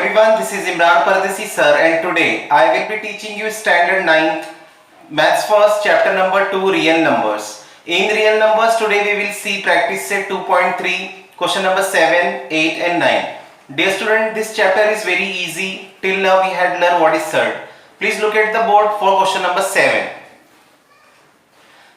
everyone, this is Imran Pardesi sir, and today I will be teaching you standard 9th maths first chapter number 2 real numbers. In real numbers today we will see practice set 2.3 question number 7, 8 and 9. Dear student, this chapter is very easy. Till now we had learned what is third. Please look at the board for question number 7.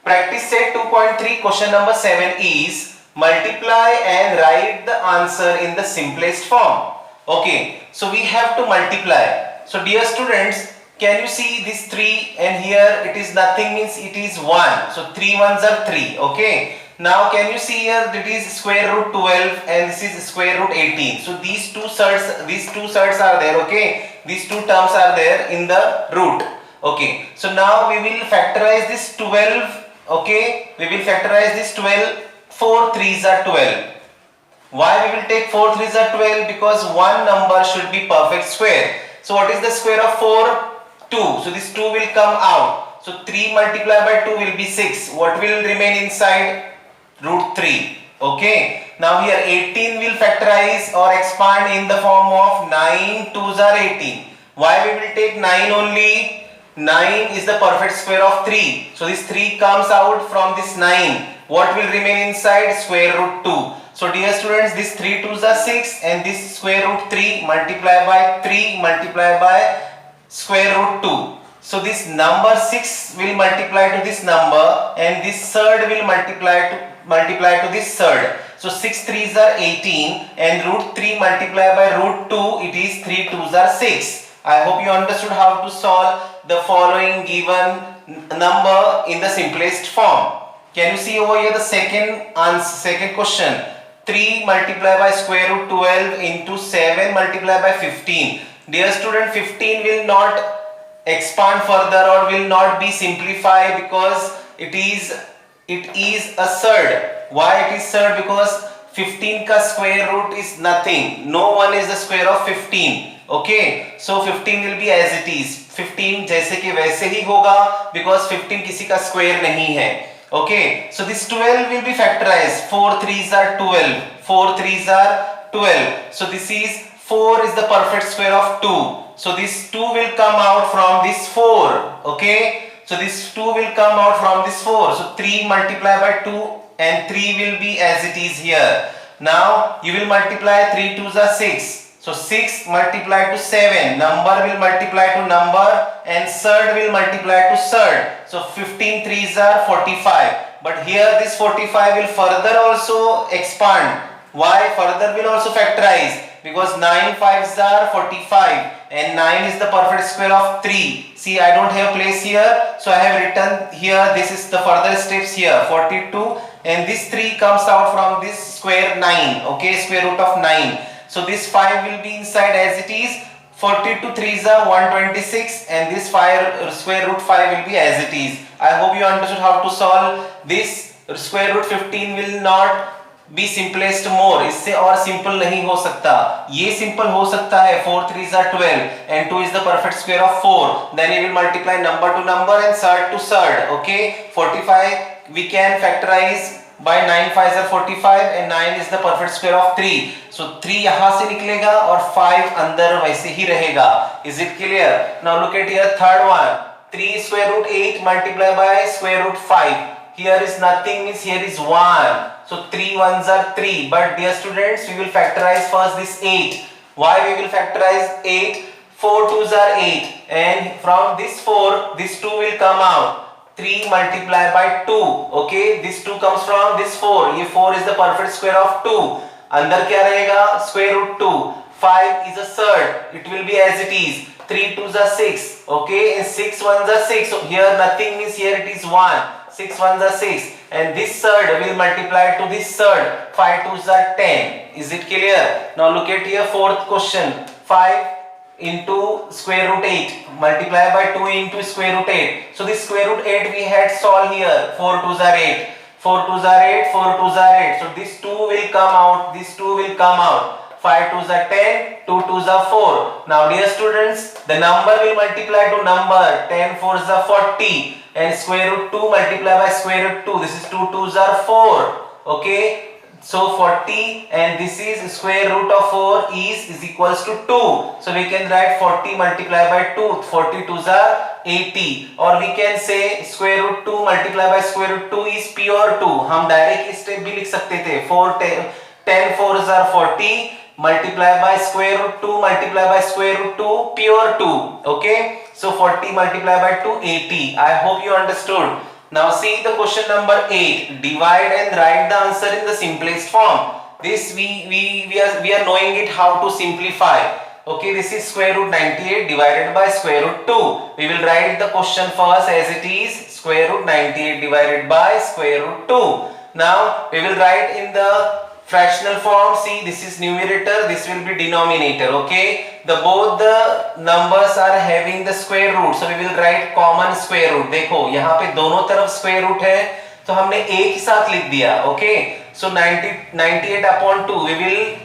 Practice set 2.3 question number 7 is multiply and write the answer in the simplest form. Okay, so we have to multiply. So dear students, can you see this 3 and here it is nothing, means it is 1. So 3 ones are 3. Okay. Now can you see here it is square root 12 and this is square root 18. So these two surds are there. Okay. These two terms are there in the root. Okay. So now we will factorize this 12. Okay. We will factorize this 12. 4 3s are 12. Why we will take 4 3s are 12? Because one number should be perfect square. So what is the square of 4? 2. So this 2 will come out. So 3 multiplied by 2 will be 6. What will remain inside? Root 3. Okay. Now here 18 will factorize or expand in the form of 9 2s are 18. Why we will take 9 only? 9 is the perfect square of 3. So this 3 comes out from this 9. What will remain inside? Square root 2. So dear students, this 3 2s are 6 and this square root 3 multiplied by 3 multiplied by square root 2. So this number 6 will multiply to this number and this third will multiply to this third. So 6 3s are 18 and root 3 multiplied by root 2, it is 3 2s are 6. I hope you understood how to solve the following given number in the simplest form. Can you see over here the second question? 3 multiplied by square root 12 into 7 multiplied by 15. Dear student, 15 will not expand further or will not be simplified because it is a third. Why it is third? Because 15 ka square root is nothing. No one is the square of 15. Okay, so 15 will be as it is. 15 जैसे कि वैसे ही होगा because 15 किसी का square नहीं है. Okay, so this 12 will be factorized. 4 3s are 12. 4 3s are 12. So this is 4 is the perfect square of 2. So this 2 will come out from this 4. Okay, so this 2 will come out from this 4. So 3 multiplied by 2 and 3 will be as it is here. Now you will multiply 3 2s are 6. So 6 multiplied to 7, number will multiply to number and third will multiply to third. So 15 3s are 45. But here this 45 will further also expand. Why? Further will also factorize because 9 5s are 45 and 9 is the perfect square of 3. See, I don't have place here, so I have written here, this is the further steps here, 42 and this 3 comes out from this square 9. Okay, square root of 9. So this 5 will be inside as it is. 42 3s are 126 and this square root 5 will be as it is. I hope you understood how to solve this. Square root 15 will not be simplest more. इससे और simple नहीं हो सकता. ये simple हो सकता है. 4 3s are 12 and 2 is the perfect square of 4. Then you will multiply number to number and third to third. Okay, 45 we can factorize by 9 5s are 45 and 9 is the perfect square of 3. So 3 यहाँ से निकलेगा और 5 अंदर वैसे ही रहेगा. Is it clear? Now look at here third one. 3 square root 8 multiplied by square root 5. Here is nothing, means here is 1. So 3 ones are 3. But dear students, we will factorize first this 8. Why we will factorize 8? 4 2s are 8 and from this 4 this 2 will come out. 3 multiplied by 2. Okay, this 2 comes from this 4. ये 4 is the perfect square of 2. अंदर क्या रहेगा? Square root 2. 5 is a third. It will be as it is. 3 2s are 6. Okay, and 6 1s are 6. So here nothing, means here it is 1. 6 1s are 6. And this third will multiply to this third. 5 2s are 10. Is it clear? Now look at here fourth question. 5 into square root 8 multiplied by 2 into square root 8. So this square root 8 we had solved here. 4 2s are 8. 4 2s are 8. 4 2s are 8. So this 2 will come out. This 2 will come out. 5 2s are 10. 2 2s are 4. Now dear students, the number will multiply to number. 10 4s are 40 and square root 2 multiplied by square root 2. This is 2 2s are 4. Okay. So 40 and this is square root of 4 is equals to 2. So we can write 40 multiplied by 2. 40 2s are 80. Or we can say square root 2 multiplied by square root 2 is pure 2. हम direct step भी लिख सकते थे. 10 4s are 40 multiply by square root 2 multiply by square root 2 pure 2. Okay. So 40 multiplied by 2 80. I hope you understood. Now see the question number 8. Divide and write the answer in the simplest form. This we are knowing it how to simplify. Okay, this is square root 98 divided by square root 2. We will write the question first as it is, square root 98 divided by square root 2. Now we will write in the fractional form. See, this is numerator, this will be denominator. Okay, both the numbers are having the square root, so we will write common square root. देखो यहाँ पे दोनों तरफ square root है, तो हमने एक ही साथ लिख दिया. Okay, so 98 upon 2 we will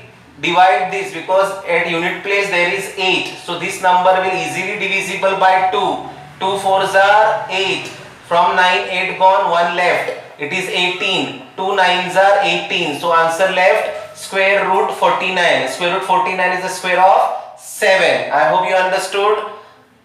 divide this because at unit place there is 8, so this number will easily divisible by 2. 2 4s are 8. From 9 8 gone, 1 left. It is 18. 2 9s are 18. So answer left square root 49. Square root 49 is the square of 7. I hope you understood.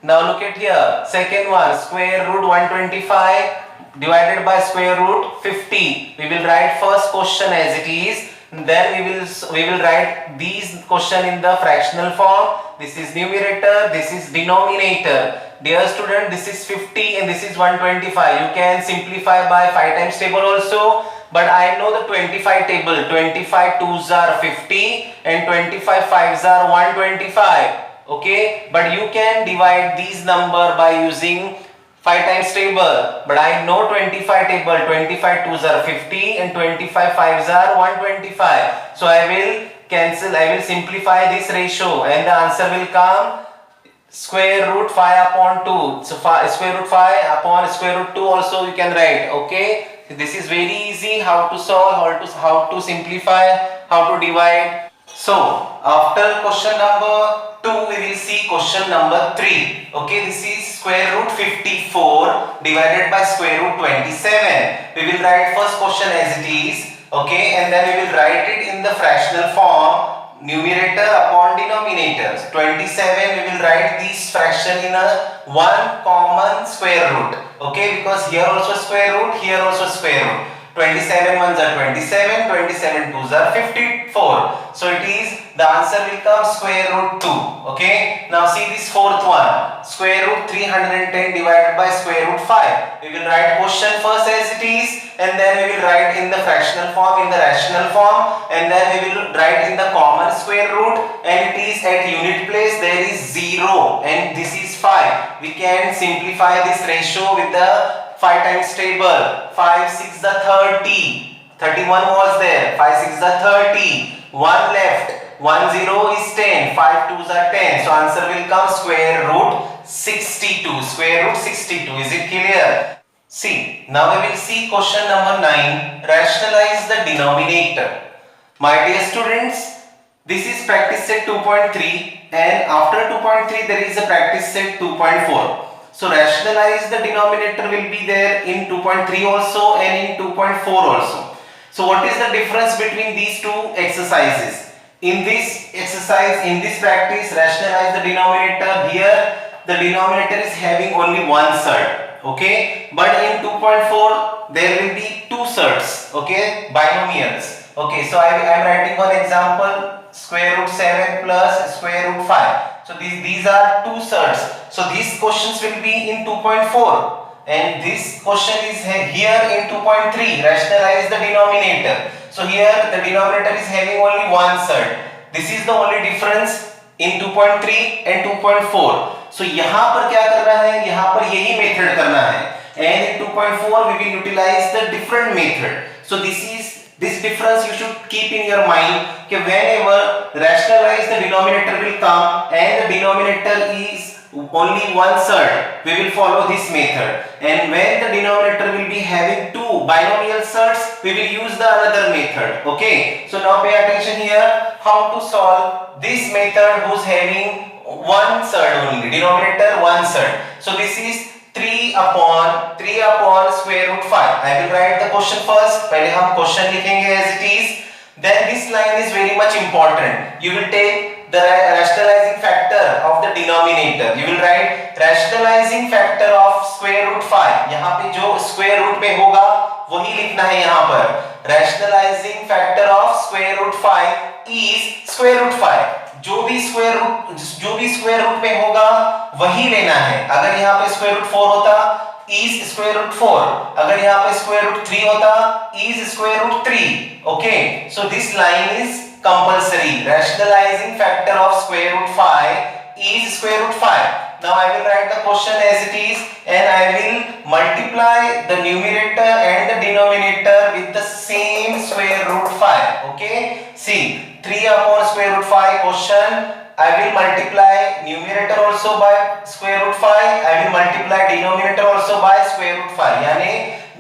Now look at here. Second one, square root 125 divided by square root 50. We will write first question as it is. Then we will write these question in the fractional form. This is numerator, this is denominator. Dear student, this is 50 and this is 125. You can simplify by 5 times table also, but I know the 25 table. 25 2s are 50 and 25 5s are 125. Okay, but you can divide these number by using 5 times table, but I know 25 table. 25 2s are 50 and 25 5s are 125. So I will cancel, I will simplify this ratio and the answer will come square root 5 upon 2. So square root 5 upon square root 2 also you can write. Okay, this is very easy how to solve, how to simplify, how to divide. So after question number 2 we will see question number 3. Okay, this is square root 54 divided by square root 27. We will write first question as it is. Okay, and then we will write it in the fractional form, numerator upon denominator. 27 we will write this fraction in a one common square root. Okay, because here also square root, here also square root. 27 ones are 27, 27 2s are 54. So it is, the answer will come square root 2. Okay, now see this fourth one, square root 310 divided by square root 5. We will write question first as it is, and then we will write in the fractional form, in the rational form, and then we will write in the common square root, and it is at unit place there is 0 and this is 5. We can simplify this ratio with the 5 times table. 5 6 the 30. 31 was there. 5 6 the 30. 1 left. 1 0 is 10. 5 2s are 10. So answer will come square root 62. Square root 62. Is it clear? See, now we will see question number 9. Rationalize the denominator. My dear students, this is practice set 2.3 and after 2.3 there is a practice set 2.4. So rationalize the denominator will be there in 2.3 also and in 2.4 also. So what is the difference between these two exercises? In this exercise, in this practice, rationalize the denominator. Here the denominator is having only one surd. Okay, but in 2.4 there will be two surds. Okay, binomials. Okay, so I am writing one example, square root 7 plus square root 5. So these are two surds. So these questions will be in 2.4 and this question is here in 2.3. Rationalize the denominator. So here the denominator is having only one surd. This is the only difference in 2.3 and 2.4. So यहाँ पर क्या करना है? यहाँ पर यही method करना है. And in 2.4 we will utilize the different method. So this difference you should keep in your mind that whenever rationalize the denominator will come and the denominator is only one surd, we will follow this method. And when the denominator will be having two binomial surds, we will use the another method. Okay, so now pay attention here how to solve this method who's having one surd only, denominator one surd. So this is 3 upon square root 5. I will write the question first. पहले हम question लिखेंगे as it is. then this line is very much important. You will take the rationalizing factor of the denominator. You will write rationalizing factor of square root 5. यहाँ पे जो square root में होगा वही लिखना है यहाँ पर. Rationalizing factor of square root 5 is square root 5. जो भी स्क्वायर रूट में होगा वही लेना है. अगर यहाँ पे स्क्वायर रूट 4 होता is square root 4. अगर यहाँ पे square root 3 होता is square root 3. Okay, so this line is compulsory. Rationalizing factor of square root 5 is square root 5. Now I will write the question as it is and I will multiply the numerator and the denominator with the same square root 5. Okay, see 3 upon square root 5 question. I will multiply numerator also by square root 5. I will multiply denominator also by square root 5. यानी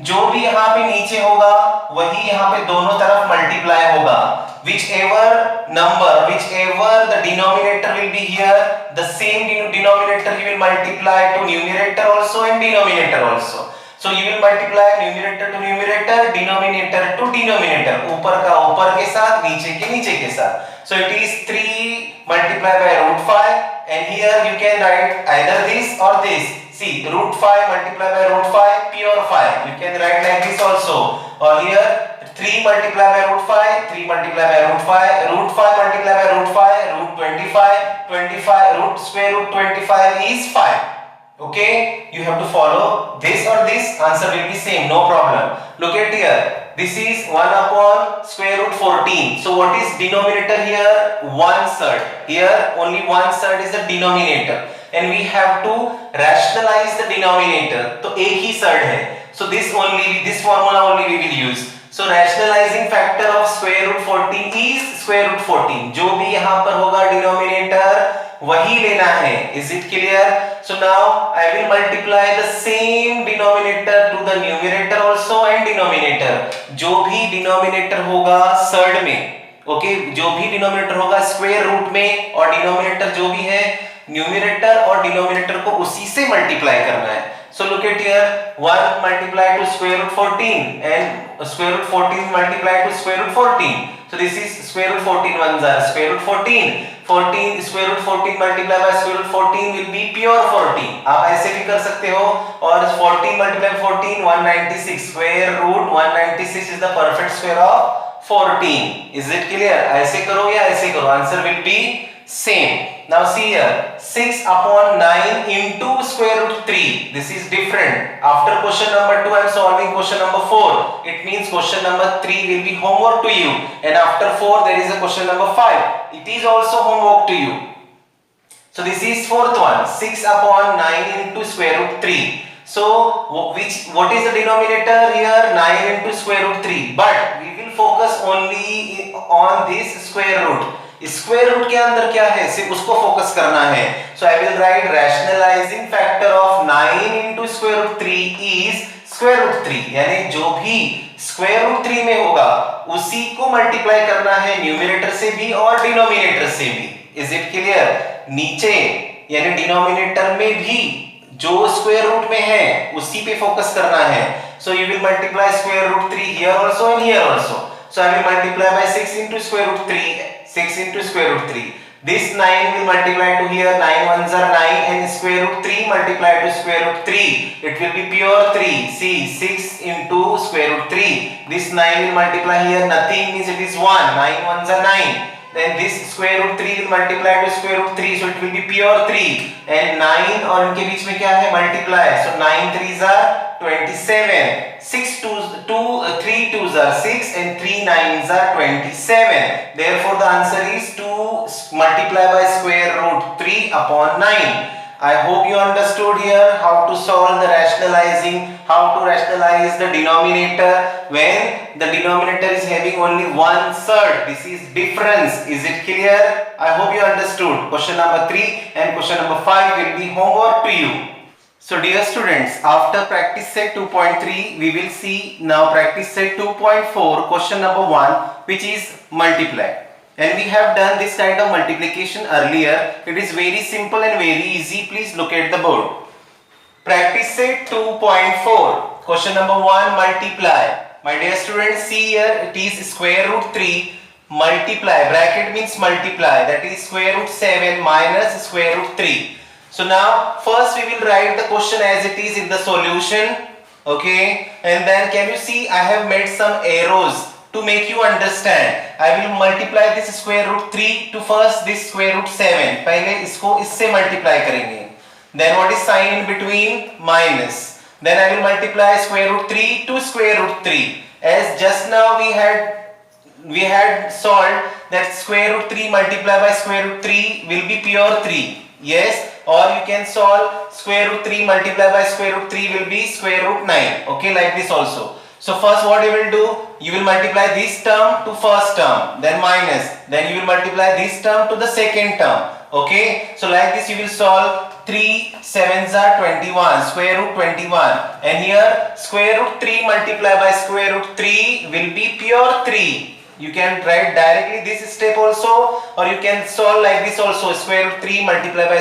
जो भी यहाँ पे नीचे होगा वही यहाँ पे दोनों तरफ मल्टीप्लाई होगा. Whichever the denominator will be here, the same denominator you will multiply to numerator also and denominator also. So you will multiply numerator to numerator, denominator to denominator. ऊपर का ऊपर के साथ, नीचे के नीचे के साथ. So it is 3 multiplied by root 5 and here you can write either this or this. See, root 5 multiplied by root 5, pure 5. You can write like this also. Or here 3 multiplied by root 5, 3 multiplied by root 5, root 5 multiplied by root 5, root 25, root square root 25 is 5. Okay, you have to follow this or this, answer will be same, no problem. Look at here, this is 1 upon square root 14. So what is denominator here? 1/3. Here only 1/3 is the denominator and we have to rationalize the denominator. तो एक ही third है. So this formula only we will use. So rationalizing factor of square root 14 is square root 14. जो भी यहाँ पर होगा denominator वही लेना है. Is it clear? So now I will multiply the same denominator to the numerator also and denominator. जो भी denominator होगा third में, okay, जो भी denominator होगा square root में और denominator जो भी है numerator और denominator को उसी से multiply करना है. So look at here, 1 multiplied to square root 14 and square root 14 multiplied to square root 14. So this is square root 14 ones are square root 14. 14 square root 14 multiplied by square root 14 will be pure 14. आप ऐसे भी कर सकते हो. और 14 multiplied by 14 196. Square root 196 is the perfect square of 14. Is it clear? ऐसे करो या ऐसे करो, answer will be same. Now see here, 6 upon 9 into square root 3. This is different. After question number 2 I am solving question number 4. It means question number 3 will be homework to you and after 4 there is a question number 5. It is also homework to you. So this is fourth one, 6 upon 9 into square root 3. So what is the denominator here? 9 into square root 3. But we will focus only on this square root. Square root के अंदर क्या है सिर्फ उसको focus करना है. So I will write rationalising factor of 9 into square root 3 is square root 3. यानी जो भी square root 3 में होगा उसी को मल्टीप्लाई करना है न्यूमरेटर से भी और डिनोमिनेटर से भी. Is it clear? नीचे यानी डिनोमिनेटर में भी जो स्क्वायर रूट में है उसी पे फोकस करना है. So you will multiply square root 3 here also and here also. So I will multiply by 6 into square root 3. 6 into square root 3. This 9 will multiply to here. 9 ones are 9 and square root 3 multiply to square root 3. It will be pure 3. See, 6 into square root 3. This 9 will multiply here. Nothing means it is 1. 9 ones are 9. Then this square root 3 will multiply to square root 3. So it will be pure 3. And 9 और इनके बीच में क्या है? Multiply. So 9 3s are 27. 3 2s are 6 and 3 9s are 27. Therefore the answer is 2 multiply by square root 3 upon 9. I hope you understood here how to solve the rationalizing, how to rationalize the denominator when the denominator is having only 1/3. This is difference. Is it clear? I hope you understood. Question number 3 and question number 5 will be homework to you. So dear students, after practice set 2.3 we will see now practice set 2.4 question number 1, which is multiply. And we have done this kind of multiplication earlier. It is very simple and very easy. Please look at the board. Practice set 2.4 question number 1, multiply. My dear students, see here, it is square root 3 multiply, bracket means multiply, that is square root 7 minus square root 3. So now first we will write the question as it is in the solution, okay, and then can you see I have made some arrows to make you understand. I will multiply this square root 3 to first this square root 7, पहले इसको इससे multiply करेंगे, then what is sign in between? Minus, then I will multiply square root 3 to square root 3, as just now we had solved that square root 3 multiplied by square root 3 will be pure 3, yes, or you can solve square root 3 multiplied by square root 3 will be square root 9, okay, like this also. So first what you will do, you will multiply this term to first term, then minus, then you will multiply this term to the second term, okay. So like this you will solve 3 7s are 21, square root 21, and here square root 3 multiplied by square root 3 will be pure 3. You can write directly this step also, or you can solve like this also, square root 3 multiplied by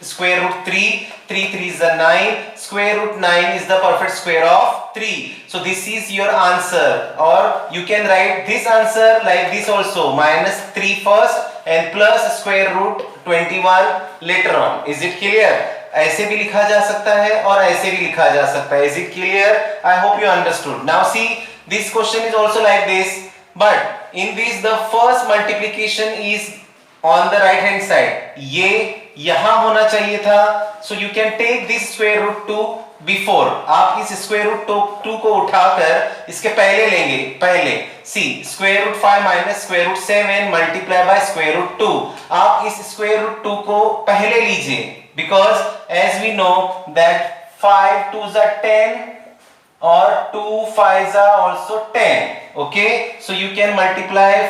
square root 3, 3 3s are 9, square root 9 is the perfect square of 3. So this is your answer, or you can write this answer like this also, minus 3 first and plus square root 21 later on. Is it clear? ऐसे भी लिखा जा सकता है और ऐसे भी लिखा जा सकता है. Is it clear? I hope you understood. Now see, this question is also like this, but in this the first multiplication is on the right hand side. ये यहाँ होना चाहिए था. So you can take this square root 2 before. आप इस square root 2 को उठाकर इसके पहले लेंगे. पहले see square root 5 minus square root 7 multiply by square root 2. आप इस square root 2 को पहले लीजिए, because as we know that 5 2s are 10 or 2 5s are also 10, okay. So you can multiply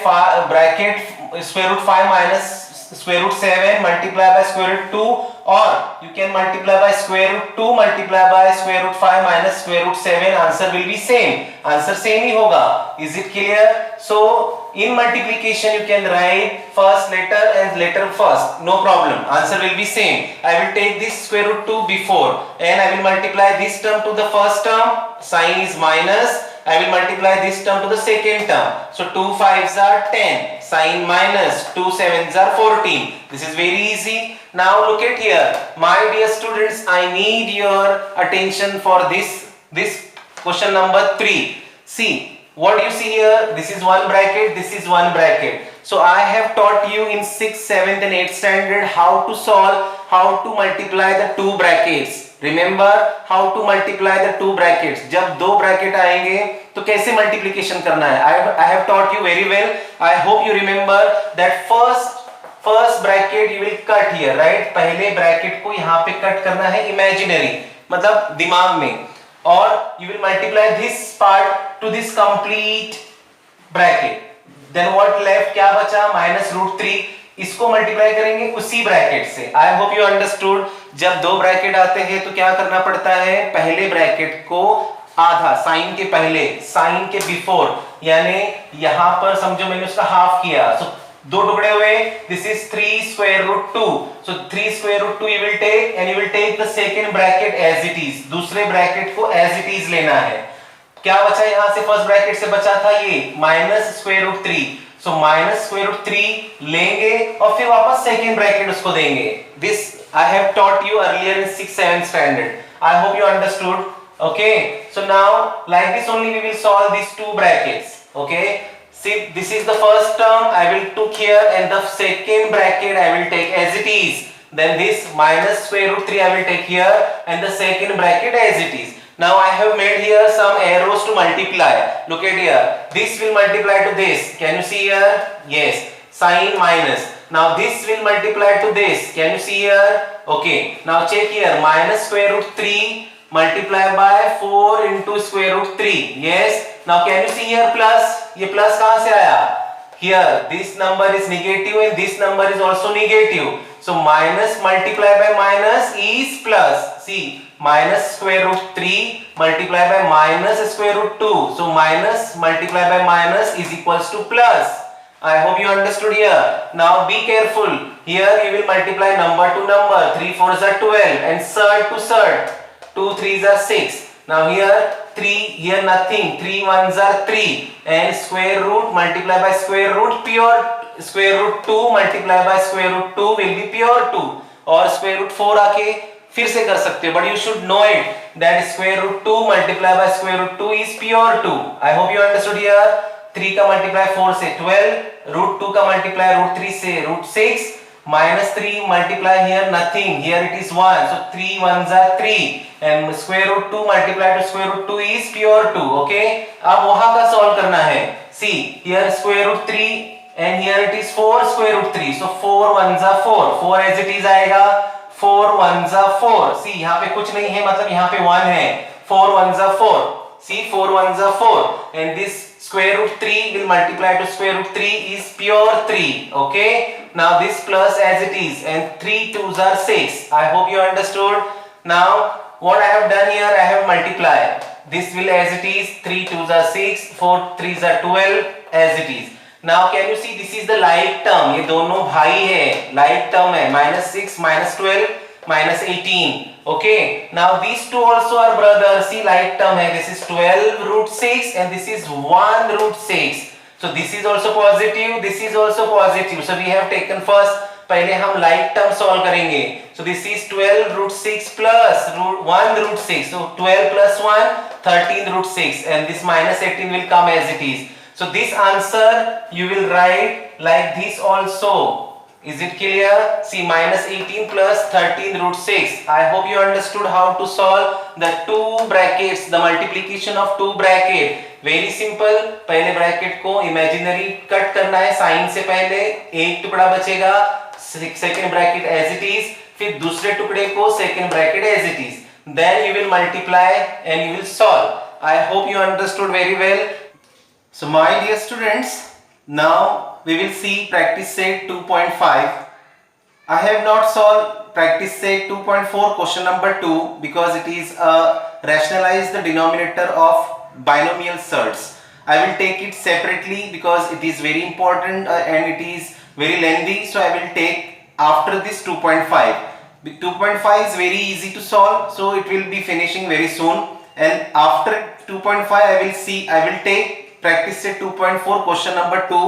bracket square root 5 minus square root 7 multiply by square root 2, or you can multiply by square root 2 multiply by square root 5 minus square root 7. Answer will be same. Answer same ही होगा. Is it clear? So in multiplication you can write first letter and letter first, no problem. Answer will be same. I will take this square root 2 before and I will multiply this term to the first term, sign is minus. I will multiply this term to the second term. So 2 5s are 10, sign minus, 2 7s are 14. This is very easy. Now look at here, my dear students, I need your attention for this question number 3. See what you see here, this is one bracket, this is one bracket. So I have taught you in 6th, 7th and 8th standard how to solve, how to multiply the two brackets. Remember how to multiply the two brackets. जब दो bracket आएंगे तो कैसे multiplication करना है. I have taught you very well. I hope you remember that first bracket you will cut here, right? पहले bracket को यहाँ पे cut करना है imaginary, मतलब दिमाग में, और you will multiply this part to this complete bracket. Then what left, क्या बचा? minus root 3. इसको मल्टीप्लाई करेंगे उसी ब्रैकेट से. आई होप यू अंडरस्टूड. जब दो ब्रैकेट आते हैं तो क्या करना पड़ता है, पहले ब्रैकेट को आधा, साइन के पहले, साइन के बिफोर, यानी यहां पर समझो मैंने उसका हाफ किया, सो दो टुकड़े हुए. This is 3 square root 2. So 3 square root 2 you will take and you will take the second bracket as it is. दूसरे ब्रैकेट को एज इट इज लेना है. क्या बचा यहां से, फर्स्ट ब्रैकेट से बचा था ये minus square root 3. So minus square root 3 लेंगे और फिर वापस सेकंड ब्रैकेट उसको देंगे. This I have taught you earlier in 6th 7th standard. I hope you understood. Okay, so now like this only we will solve these two brackets. Okay, see this is the first term I will took here and the second bracket I will take as it is. Then this minus square root 3 I will take here and the second bracket as it is. Now I have made here some arrows to multiply. Look at here. This will multiply to this. Can you see here? Yes. Sign minus. Now this will multiply to this. Can you see here? Okay. Now check here. Minus square root 3 multiply by 4 into square root 3. Yes. Now can you see here plus? ये plus कहाँ से आया? Here this number is negative and this number is also negative. So minus multiply by minus is plus. See minus square root 3 multiply by minus square root 2. So minus multiply by minus is equals to plus. I hope you understood here. Now be careful. Here you will multiply number to number. 3 4s are 12 and third to third. 2 3s are 6. Now here 3, here nothing, 3 ones are 3, and square root multiply by square root pure square root 2 multiply by square root 2 will be pure 2, और square root 4 आके फिर से कर सकते हो, but you should know it that square root 2 multiply by square root 2 is pure 2. I hope you understood here. 3 का multiply 4 से 12, root 2 का मल्टीप्लाई रूट 3 से root 6, minus 3 multiply here nothing, here it is 1, so 3 ones are 3, and square root 2 multiply to square root 2 is pure 2. Okay, अब वहां का solve करना है. See here square root 3 and here it is 4 square root 3, so 4 ones are 4, 4 as it is आएगा, 4 ones are 4. See यहाँ पे कुछ नहीं है, मतलब यहाँ पे 1 है, 4 ones are 4. See 4 ones are 4, and this square root 3 will multiply to square root 3 is pure 3. Okay, now this plus as it is, and 3 2s are 6. I hope you understood. Now what I have done here, I have multiplied this will as it is, 3 2s are 6, 4 3s are 12 as it is. Now can you see this is the like term, ये दोनों भाई है, like term है, -6 -12 -18. Okay, now these two also are brothers. See like term है, this is 12 root 6 and this is 1 root 6. So this is also positive, this is also positive. So we have taken first, पहले हम like term solve करेंगे. So this is 12 root 6 plus 1 root 6. So 12 plus 1 13 root 6, and this -18 will come as it is. So this answer you will write like this also. Is it clear? See -18 plus 13 root 6. I hope you understood how to solve the two brackets, the multiplication of two bracket. Very simple. पहले bracket को imaginary cut करना है, sign से पहले एक टुकड़ा बचेगा, second bracket as it is, फिर दूसरे टुकड़े को second bracket as it is, then you will multiply and you will solve. I hope you understood very well. So my dear students, now we will see practice set 2.5. I have not solved practice set 2.4 question number 2 because it is rationalize the denominator of binomial surds. I will take it separately because it is very important and it is very lengthy, so I will take after this 2.5. 2.5 is very easy to solve, so it will be finishing very soon, and after 2.5 I will take practice set 2.4 question number 2,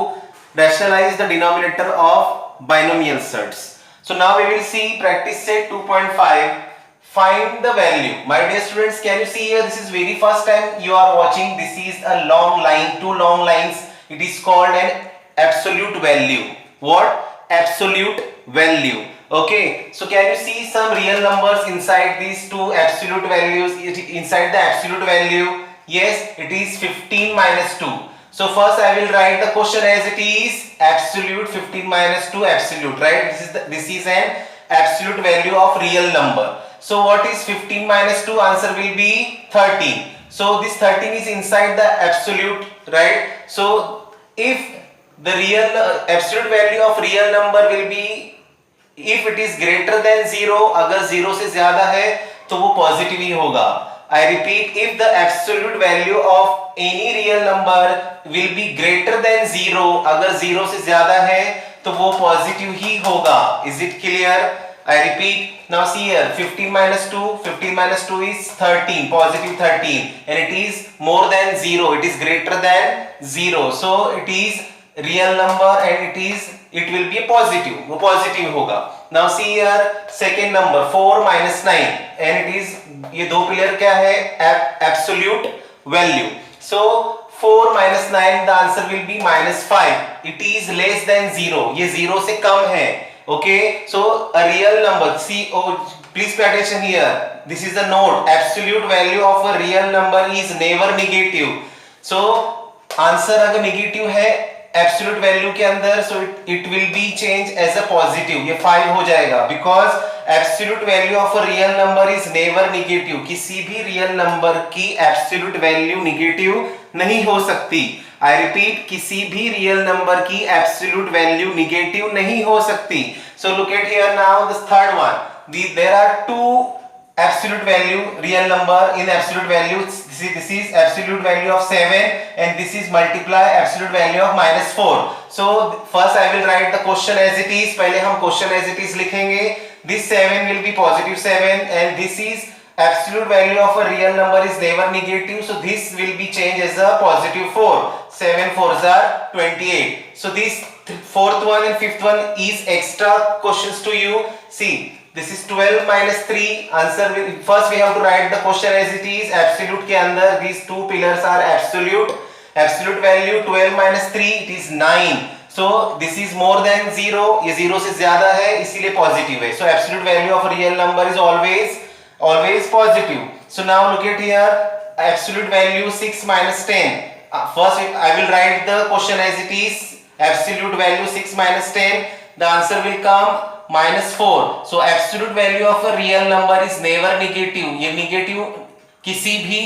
rationalize the denominator of binomial surds. So now we will see practice set 2.5, find the value. My dear students, can you see here, this is very first time you are watching, this is a long line, two long lines, it is called an absolute value. What? Absolute value. Okay, so can you see some real numbers inside these two absolute values, inside the absolute value? Yes, it is 15 minus 2. So first I will write the question as it is, absolute 15 minus 2 absolute, right? This is an absolute value of real number. So what is 15 minus 2? Answer will be 13. So this 13 is inside the absolute, right? So if the real absolute value of real number will be, if it is greater than 0, अगर 0 से ज्यादा है तो वो positive ही होगा. I repeat, if the absolute value of any real number will be greater than 0, अगर 0 से ज्यादा है तो वो पॉजिटिव ही होगा. Is it clear? I repeat, now see here, 15 minus 2 is 13, positive 13, and it is more than 0, it is greater than 0, so it is real number and it will be a positive, वो positive होगा. Now see here, second number 4 minus 9, and it is, ये दो pillar क्या है, absolute value. So 4 minus 9, the answer will be -5. It is less than 0, ये 0 से कम है. Okay, so a real number, see, please pay attention here, this is the note, absolute value of a real number is never negative. So answer अगर negative है absolute value के अंदर, so it will be changed as a positive, ये 5 हो जाएगा, because absolute value of a real number is never negative. किसी भी real number की absolute value negative नहीं हो सकती. I repeat, किसी भी real number की absolute value negative नहीं हो सकती. So look at here now, this third one. There are two absolute value real number in absolute value. This is absolute value of 7 and this is multiply absolute value of -4. So first I will write the question as it is. पहले हम question as it is लिखेंगे. This 7 will be positive 7 and this is absolute value of a real number is never negative, so this will be changed as a positive 4. 7 4s are 28. So this fourth one and fifth one is extra questions to you. See, this is 12 minus 3. Answer will, first we have to write the question as it is. Absolute के अंदर these two pillars are absolute. Absolute value 12 minus 3 it is 9. So this is more than 0. ये 0 से ज्यादा है इसीलिए positive है. So absolute value of a real number is always positive. So now look at here, absolute value 6 minus 10. First I will write the question as it is. Absolute value 6 minus 10. The answer will come minus 4. So absolute value of a real number is never negative. ये negative किसी भी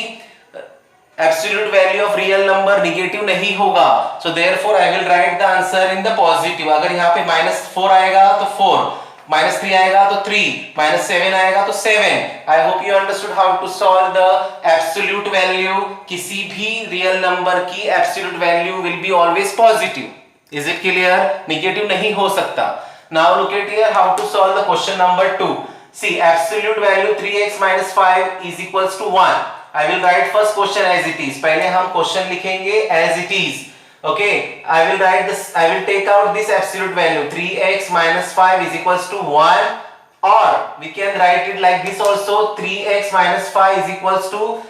absolute value of real number negative नहीं होगा. So therefore I will write the answer in the positive. अगर यहाँ पे minus 4 आएगा तो 4, minus 3 आएगा तो 3, minus 7 आएगा तो 7. I hope you understood how to solve the absolute value. किसी भी real number की absolute value will be always positive. Is it clear? Negative नहीं हो सकता. Now look at here how to solve the question number 2. See, absolute value 3x minus 5 is equals to 1. I will write first question as it is. पहले हम question लिखेंगे as it is. Okay, I will write this. I will take out this absolute value 3x minus 5 is equals to 1, or we can write it like this also. 3x minus 5 is equals to,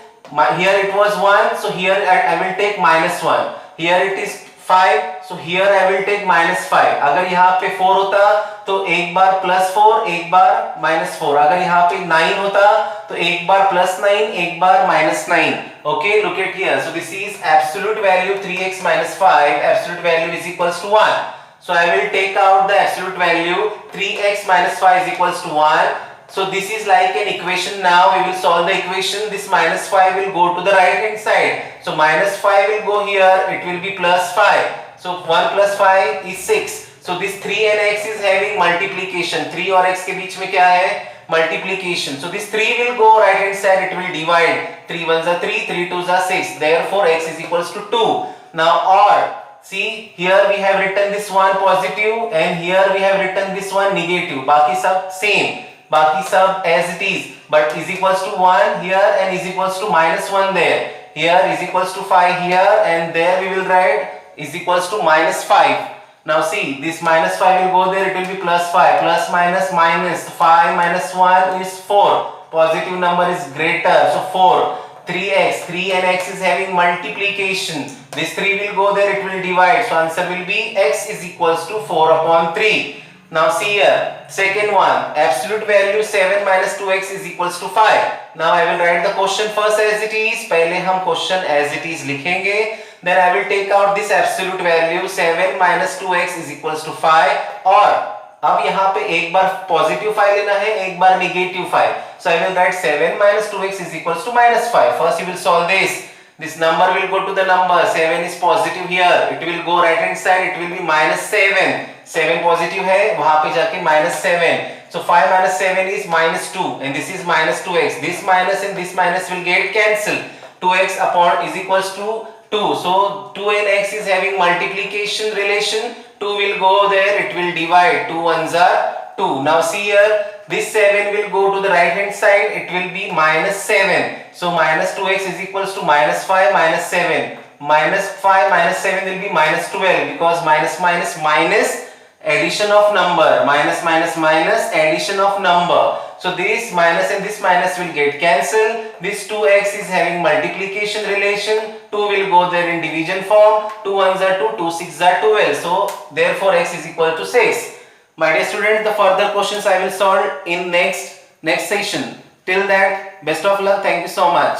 here it was 1, so here I will take minus 1. Here it is 5, so here I will take minus 5. अगर यहाँ पे 4 होता तो एक बार plus 4 एक बार minus 4. अगर यहाँ पे 9 होता तो एक बार प्लस 9 एक बार minus 9. Okay, look at here. So this is absolute value 3x minus 5. Absolute value is equals to 1. So I will take out the absolute value 3x minus 5 is equals to 1. So this is like an equation. Now we will solve the equation. This minus 5 will go to the right hand side. So minus 5 will go here. It will be plus 5. So 1 plus 5 is 6. So this 3 and x is having multiplication. 3 और x के बीच में क्या है? Multiplication. So this 3 will go right hand side. It will divide. 3 1s are 3. 3 2s are 6. Therefore x is equals to 2. Now or see, here we have written this one positive and here we have written this one negative. बाकी सब same. बाकी सब as it is, but is equals to 1 here and is equals to minus 1 there. Here is equals to 5 here and there we will write is equals to minus 5. Now see, this minus 5 will go there, it will be plus 5. Plus minus minus 5 minus 1 is 4. Positive number is greater, so 4. 3x, 3 and x is having multiplication. This 3 will go there, it will divide. So answer will be x is equals to 4 upon 3. Now see here, second one, absolute value 7 minus 2x is equals to 5. Now I will write the question first as it is. पहले हम question as it is लिखेंगे. Then I will take out this absolute value 7 minus 2x is equals to 5. और अब यहाँ पे एक बार positive 5 लेना है, एक बार negative 5. So I will write 7 minus 2x is equals to minus 5. First you will solve this. This number will go to the number. 7 is positive here. It will go right hand side. It will be minus 7. 7 positive है, वहाँ पे जाके minus 7. So 5 minus 7 is minus 2 and this is minus 2x. This minus and this minus will get cancelled. 2x upon is equals to 2. So 2 and x is having multiplication relation. 2 will go there. It will divide. 2 ones are 2. Now see here. This 7 will go to the right hand side. It will be minus 7. So minus 2x is equals to minus 5 minus 7. Minus 5 minus 7 will be minus 12 because minus minus minus addition of number. Minus minus minus addition of number. So this minus and this minus will get cancelled. This 2x is having multiplication relation. 2 will go there in division form. 2 ones are 2, 2 6s are 12. So therefore x is equal to 6. My dear students, the further questions I will solve in next session. Till that, best of luck. Thank you so much.